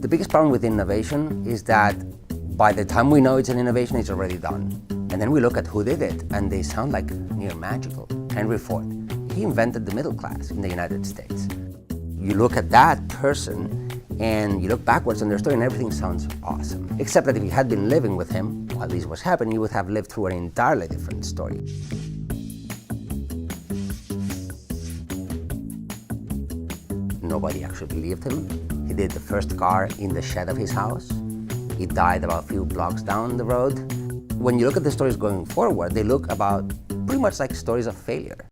The biggest problem with innovation is that by the time we know it's an innovation, it's already done. And then we look at who did it, and they sound like near magical. Henry Ford, he invented the middle class in the United States. You look at that person, and you look backwards on their story, and everything sounds awesome. Except that if you had been living with him while this was happening, you would have lived through an entirely different story. Nobody actually believed him. He did the first car in the shed of his house. He died about a few blocks down the road. When you look at the stories going forward, they look about pretty much like stories of failure.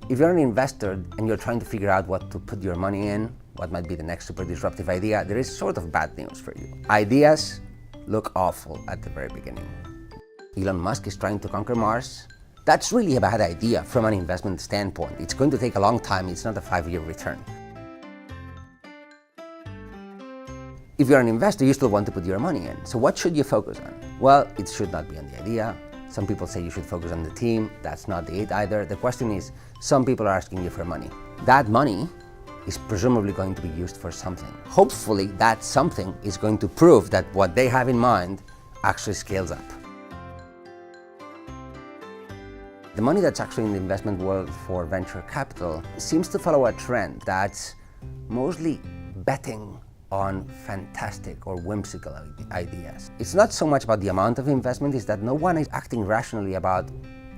If you're an investor and you're trying to figure out what to put your money in, what might be the next super disruptive idea, there is sort of bad news for you. Ideas look awful at the very beginning. Elon Musk is trying to conquer Mars. That's really a bad idea from an investment standpoint. It's going to take a long time. It's not a 5-year return. If you're an investor, you still want to put your money in. So what should you focus on? Well, it should not be on the idea. Some people say you should focus on the team. That's not it either. The question is, some people are asking you for money. That money is presumably going to be used for something. Hopefully, that something is going to prove that what they have in mind actually scales up. The money that's actually in the investment world for venture capital seems to follow a trend that's mostly betting on fantastic or whimsical ideas. It's not so much about the amount of investment, it's that no one is acting rationally about,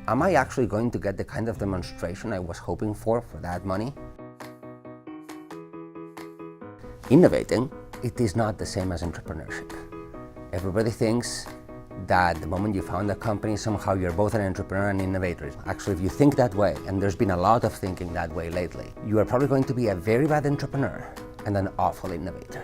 am I actually going to get the kind of demonstration I was hoping for that money? Innovating, it is not the same as entrepreneurship. Everybody thinks that the moment you found a company, somehow you're both an entrepreneur and innovator. Actually, if you think that way, and there's been a lot of thinking that way lately, you are probably going to be a very bad entrepreneur and an awful innovator.